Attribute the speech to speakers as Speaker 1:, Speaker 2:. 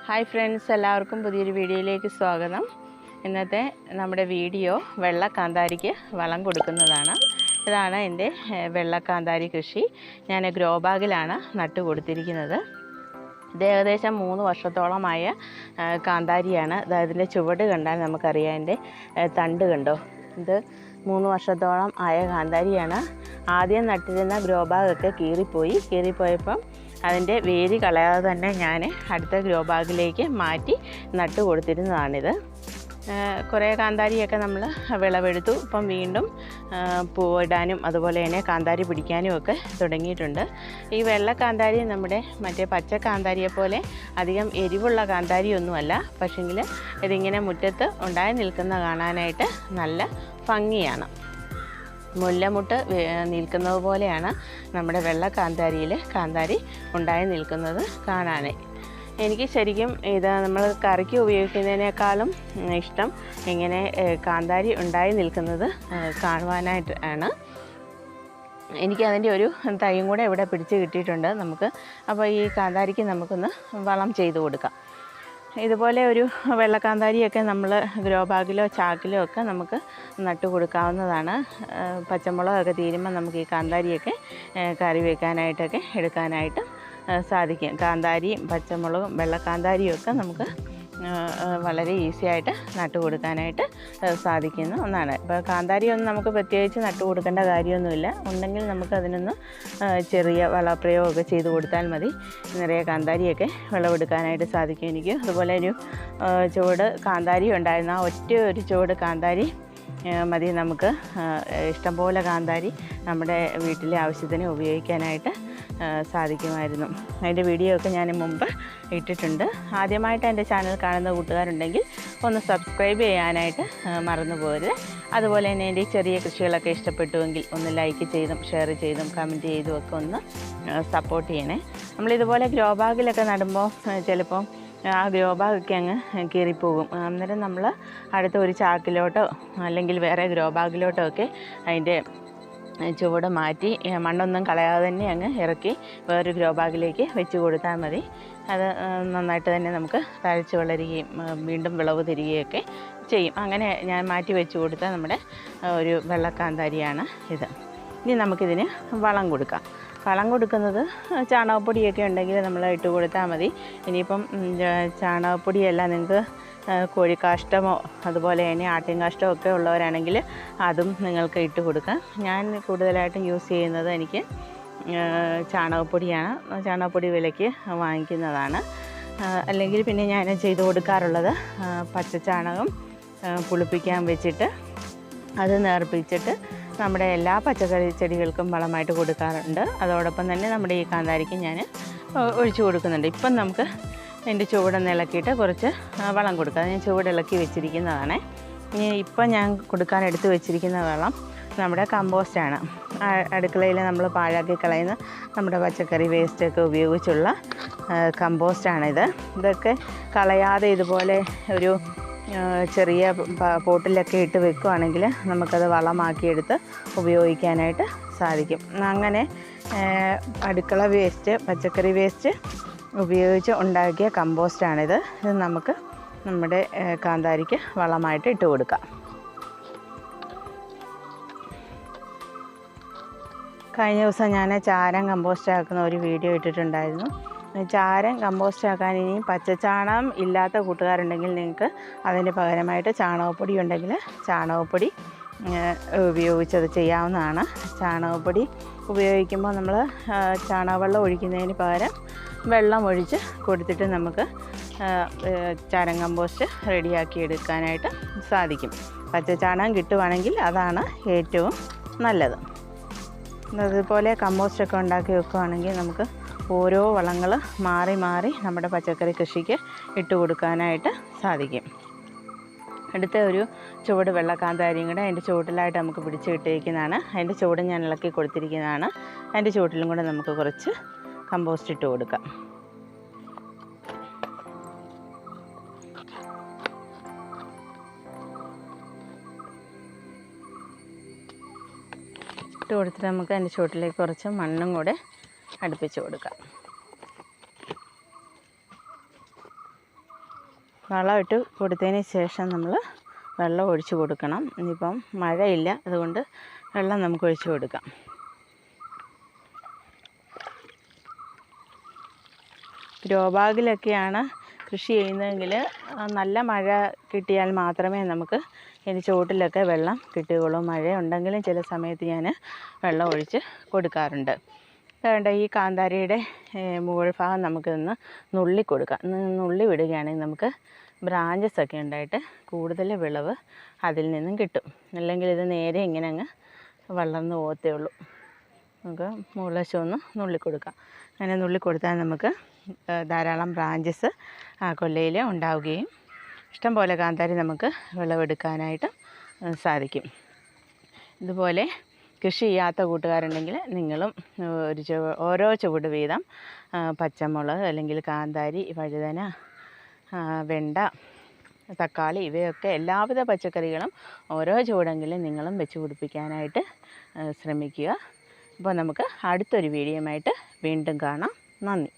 Speaker 1: Hi friends, എല്ലാവർക്കും പുതിയൊരു വീഡിയോയിലേക്ക് സ്വാഗതം. ഇന്നത്തെ നമ്മുടെ വീഡിയോ വെള്ളക്കാന്താരിക്ക് വളം കൊടുക്കുന്നതാണ്. ഇതാണ് എൻ്റെ വെള്ളക്കാന്താരി കൃഷി. ഞാൻ ഗ്രോ ബാഗിലാണ് നട്ടു കൊടുത്തിരിക്കുന്നത്. ഇത് ഏകദേശം 3 വർഷത്തോളമായ കാന്താരിയാണ്. അതിൻ്റെ ചുവട് കണ്ടാൽ നമുക്കറിയാം. എൻ്റെ തണ്ട് കണ്ടോ, ഇത് 3 വർഷത്തോളം ആയ കാന്താരിയാണ്. ആദ്യം നട്ടിരുന്ന ഗ്രോ ബാഗൊക്കെ കീറിപ്പോയപ്പം അതിൻ്റെ വേര് കളയാതെ തന്നെ ഞാൻ അടുത്ത ഗ്രോ ബാഗിലേക്ക് മാറ്റി നട്ടു കൊടുത്തിരുന്നതാണിത്. കുറേ കാന്താരിയൊക്കെ നമ്മൾ വിളവെടുത്തു. ഇപ്പം വീണ്ടും പൂവിടാനും അതുപോലെ തന്നെ കാന്താരി പിടിക്കാനും ഒക്കെ തുടങ്ങിയിട്ടുണ്ട്. ഈ വെള്ള കാന്താരി നമ്മുടെ മറ്റേ പച്ച കാന്താരിയെ പോലെ അധികം എരിവുള്ള കാന്താരിയൊന്നുമല്ല. പക്ഷെങ്കിൽ ഇതിങ്ങനെ മുറ്റത്ത് ഉണ്ടായി നിൽക്കുന്ന കാണാനായിട്ട് നല്ല ഭംഗിയാണ്. മുല്ലമുട്ട് നിൽക്കുന്നത് പോലെയാണ് നമ്മുടെ വെള്ള കാന്താരിയിൽ കാന്താരി ഉണ്ടായി നിൽക്കുന്നത് കാണാൻ. എനിക്ക് ശരിക്കും ഇത് നമ്മൾ കറിക്ക് ഉപയോഗിക്കുന്നതിനേക്കാളും ഇഷ്ടം ഇങ്ങനെ കാന്താരി ഉണ്ടായി നിൽക്കുന്നത് കാണുവാനായിട്ട് ആണ്. എനിക്കതിൻ്റെ ഒരു തൈയും കൂടെ ഇവിടെ പിടിച്ച് കിട്ടിയിട്ടുണ്ട് നമുക്ക്. അപ്പോൾ ഈ കാന്താരിക്ക് നമുക്കൊന്ന് വളം ചെയ്ത് കൊടുക്കാം. ഇതുപോലെ ഒരു വെള്ളക്കാന്താരിയൊക്കെ നമ്മൾ ഗ്രോ ബാഗിലോ ചാക്കിലോ ഒക്കെ നമുക്ക് നട്ടു കൊടുക്കാവുന്നതാണ്. പച്ചമുളകൊക്കെ തീരുമ്പോൾ നമുക്ക് ഈ കാന്താരിയൊക്കെ കറി വയ്ക്കാനായിട്ടൊക്കെ എടുക്കാനായിട്ട് സാധിക്കും. കാന്താരിയും പച്ചമുളകും വെള്ളക്കാന്താരിയും ഒക്കെ നമുക്ക് വളരെ ഈസി ആയിട്ട് നട്ടു കൊടുക്കാനായിട്ട് സാധിക്കുന്ന ഒന്നാണ്. ഇപ്പോൾ കാന്താരിയൊന്നും നമുക്ക് പ്രത്യേകിച്ച് നട്ടു കൊടുക്കേണ്ട കാര്യമൊന്നുമില്ല. ഉണ്ടെങ്കിൽ നമുക്കതിനൊന്ന് ചെറിയ വളപ്രയോഗമൊക്കെ ചെയ്ത് കൊടുത്താൽ മതി. നിറയെ കാന്താരിയൊക്കെ വിളവെടുക്കാനായിട്ട് സാധിക്കും. എനിക്ക് അതുപോലെ ഒരു ചുവട് കാന്താരി ഉണ്ടായിരുന്നു. ആ ഒരു ചുവട് കാന്താരി മതി നമുക്ക് ഇഷ്ടംപോലെ കാന്താരി നമ്മുടെ വീട്ടിലെ ആവശ്യത്തിന് ഉപയോഗിക്കാനായിട്ട് സാധിക്കുമായിരുന്നു. അതിൻ്റെ വീഡിയോ ഒക്കെ ഞാൻ മുമ്പ് ഇട്ടിട്ടുണ്ട്. ആദ്യമായിട്ട് എൻ്റെ ചാനൽ കാണുന്ന കൂട്ടുകാരുണ്ടെങ്കിൽ ഒന്ന് സബ്സ്ക്രൈബ് ചെയ്യാനായിട്ട് മറന്നു പോകരുത്. അതുപോലെ തന്നെ എൻ്റെ ചെറിയ കൃഷികളൊക്കെ ഇഷ്ടപ്പെട്ടുവെങ്കിൽ ഒന്ന് ലൈക്ക് ചെയ്തും ഷെയർ ചെയ്തും കമൻറ്റ് ചെയ്തും ഒക്കെ ഒന്ന് സപ്പോർട്ട് ചെയ്യണേ. നമ്മളിതുപോലെ ഗ്രോ ബാഗിലൊക്കെ നടുമ്പോൾ ചിലപ്പോൾ ആ ഗ്രോ ബാഗൊക്കെ അങ്ങ് കീറിപ്പോകും. അന്നേരം നമ്മൾ അടുത്ത ഒരു ചാക്കിലോട്ടോ അല്ലെങ്കിൽ വേറെ ഗ്രോ ബാഗിലോട്ടോ ഒക്കെ അതിൻ്റെ ചുവട് മാറ്റി മണ്ണൊന്നും കളയാതെ തന്നെ അങ്ങ് ഇറക്കി വേറൊരു ഗ്രോ ബാഗിലേക്ക് വെച്ച് കൊടുത്താൽ മതി. അത് നന്നായിട്ട് തന്നെ നമുക്ക് തഴച്ച് വളരുകയും വീണ്ടും വിളവ് തരികയൊക്കെ ചെയ്യും. അങ്ങനെ ഞാൻ മാറ്റി വെച്ച് കൊടുത്താൽ നമ്മുടെ ഒരു വെള്ളക്കാന്താരിയാണ് ഇത്. ഇനി നമുക്കിതിന് വളം കൊടുക്കാം. വളം കൊടുക്കുന്നത് ചാണകപ്പൊടിയൊക്കെ ഉണ്ടെങ്കിൽ നമ്മൾ ഇട്ട് കൊടുത്താൽ മതി. ഇനിയിപ്പം ചാണകപ്പൊടിയല്ല, നിങ്ങൾക്ക് കോഴിക്കാഷ്ടമോ അതുപോലെ തന്നെ ആട്ടിൻ കാഷ്ടമോ ഒക്കെ ഉള്ളവരാണെങ്കിൽ അതും നിങ്ങൾക്ക് ഇട്ട് കൊടുക്കാം. ഞാൻ കൂടുതലായിട്ടും യൂസ് ചെയ്യുന്നത് എനിക്ക് ചാണകപ്പൊടിയാണ്. ചാണകപ്പൊടി വിലയ്ക്ക് വാങ്ങിക്കുന്നതാണ്. അല്ലെങ്കിൽ പിന്നെ ഞാൻ ചെയ്ത് കൊടുക്കാറുള്ളത് പച്ചച്ചാണകം പുളിപ്പിക്കാൻ വെച്ചിട്ട് അത് നേർപ്പിച്ചിട്ട് നമ്മുടെ എല്ലാ പച്ചക്കറി ചെടികൾക്കും വളമായിട്ട് കൊടുക്കാറുണ്ട്. അതോടൊപ്പം തന്നെ നമ്മുടെ ഈ കാന്താരിക്ക് ഞാൻ ഒഴിച്ചു കൊടുക്കുന്നുണ്ട്. ഇപ്പം നമുക്ക് എൻ്റെ ചുവടൊന്ന് ഇളക്കിയിട്ട് കുറച്ച് വളം കൊടുക്കുക. ഞാൻ ചുവട് ഇളക്കി വെച്ചിരിക്കുന്നതാണ്. ഇപ്പം ഞാൻ കൊടുക്കാൻ എടുത്ത് വെച്ചിരിക്കുന്ന വളം നമ്മുടെ കമ്പോസ്റ്റാണ്. അടുക്കളയിൽ നമ്മൾ പാഴാക്കി കളയുന്ന നമ്മുടെ പച്ചക്കറി വേസ്റ്റൊക്കെ ഉപയോഗിച്ചുള്ള കമ്പോസ്റ്റാണിത്. ഇതൊക്കെ കളയാതെ ഇതുപോലെ ഒരു ചെറിയ പോട്ടിലൊക്കെ ഇട്ട് വെക്കുകയാണെങ്കിൽ നമുക്കത് വളമാക്കിയെടുത്ത് ഉപയോഗിക്കാനായിട്ട് സാധിക്കും. അങ്ങനെ അടുക്കള വേസ്റ്റ്, പച്ചക്കറി വേസ്റ്റ് ഉപയോഗിച്ച് ഉണ്ടാക്കിയ കമ്പോസ്റ്റാണിത്. ഇത് നമുക്ക് നമ്മുടെ കാന്താരിക്ക് വളമായിട്ട് ഇട്ട് കൊടുക്കാം. കഴിഞ്ഞ ദിവസം ഞാൻ ചാരം കമ്പോസ്റ്റ് ആക്കുന്ന ഒരു വീഡിയോ ഇട്ടിട്ടുണ്ടായിരുന്നു. ചാരം കമ്പോസ്റ്റ് ആക്കാൻ ഇനിയും പച്ചച്ചാണകം ഇല്ലാത്ത കൂട്ടുകാരുണ്ടെങ്കിൽ നിങ്ങൾക്ക് അതിന് പകരമായിട്ട് ചാണകപ്പൊടി ഉണ്ടെങ്കിൽ ചാണകപ്പൊടി ഉപയോഗിച്ചത് ചെയ്യാവുന്നതാണ്. ചാണകപ്പൊടി ഉപയോഗിക്കുമ്പോൾ നമ്മൾ ചാണകവെള്ളം ഒഴിക്കുന്നതിന് പകരം വെള്ളം ഒഴിച്ച് കൊടുത്തിട്ട് നമുക്ക് ചാരം കമ്പോസ്റ്റ് റെഡിയാക്കി എടുക്കാനായിട്ട് സാധിക്കും. പച്ചച്ചാണകം കിട്ടുവാണെങ്കിൽ അതാണ് ഏറ്റവും നല്ലത്. അതുപോലെ കമ്പോസ്റ്റൊക്കെ ഉണ്ടാക്കി വെക്കുകയാണെങ്കിൽ നമുക്ക് ഓരോ വളങ്ങൾ മാറി മാറി നമ്മുടെ പച്ചക്കറി കൃഷിക്ക് ഇട്ട് കൊടുക്കാനായിട്ട് സാധിക്കും. അടുത്ത ഒരു ചുവട് വെള്ളക്കാന്താരിയും കൂടെ അതിൻ്റെ ചുവട്ടിലായിട്ട് നമുക്ക് പിടിച്ച് കിട്ടിയിരിക്കുന്നതാണ്. അതിൻ്റെ ചുവട് ഞാൻ ഇളക്കി കൊടുത്തിരിക്കുന്നതാണ്. അതിൻ്റെ ചുവട്ടിലും കൂടെ നമുക്ക് കുറച്ച് കമ്പോസ്റ്റ് ഇട്ട് കൊടുക്കാം. ഇട്ട് കൊടുത്തിട്ട് നമുക്ക് അതിൻ്റെ ചുവട്ടിലേക്ക് കുറച്ച് മണ്ണും കൂടെ അടുപ്പിച്ച് കൊടുക്കാം. വളമിട്ട് കൊടുത്തതിന് ശേഷം നമ്മൾ വെള്ളം ഒഴിച്ച് കൊടുക്കണം. ഇനിയിപ്പം മഴയില്ല, അതുകൊണ്ട് വെള്ളം നമുക്ക് ഒഴിച്ച് കൊടുക്കാം. ഗ്രോ ബാഗിലൊക്കെയാണ് കൃഷി ചെയ്യുന്നതെങ്കിൽ നല്ല മഴ കിട്ടിയാൽ മാത്രമേ നമുക്ക് ഇതിന് ചുവട്ടിലൊക്കെ വെള്ളം കിട്ടുകയുള്ളൂ. മഴ ഉണ്ടെങ്കിലും ചില സമയത്ത് ഞാൻ വെള്ളം ഒഴിച്ച് കൊടുക്കാറുണ്ട്. വേണ്ട ഈ കാന്താരിയുടെ മുകൾ ഭാഗം നമുക്കിന്ന് നുള്ളി കൊടുക്കാം. നുള്ളി വിടുകയാണെങ്കിൽ നമുക്ക് ബ്രാഞ്ചസ് ഒക്കെ ഉണ്ടായിട്ട് കൂടുതൽ വിളവ് അതിൽ നിന്നും കിട്ടും. അല്ലെങ്കിൽ ഇത് നേരെ ഇങ്ങനെ അങ്ങ് വളർന്നു പോകത്തേ ഉള്ളൂ. നമുക്ക് മുകളശം ഒന്ന് നുള്ളി കൊടുക്കാം. അങ്ങനെ നുള്ളി കൊടുത്താൽ നമുക്ക് ധാരാളം ബ്രാഞ്ചസ് ആ കൊല്ലയിൽ ഉണ്ടാവുകയും ഇഷ്ടം പോലെ കാന്താരി നമുക്ക് വിളവെടുക്കാനായിട്ട് സാധിക്കും. ഇതുപോലെ കൃഷി ചെയ്യാത്ത കൂട്ടുകാരുണ്ടെങ്കിൽ നിങ്ങളും ഓരോ ചുവട് വീതം പച്ചമുളക് അല്ലെങ്കിൽ കാന്താരി, വഴുതന, വെണ്ട, തക്കാളി ഇവയൊക്കെ എല്ലാവിധ പച്ചക്കറികളും ഓരോ ചുവടെങ്കിലും നിങ്ങളും വെച്ച് പിടിപ്പിക്കാനായിട്ട് ശ്രമിക്കുക. അപ്പോൾ നമുക്ക് അടുത്തൊരു വീഡിയോയുമായിട്ട് വീണ്ടും കാണാം. നന്ദി.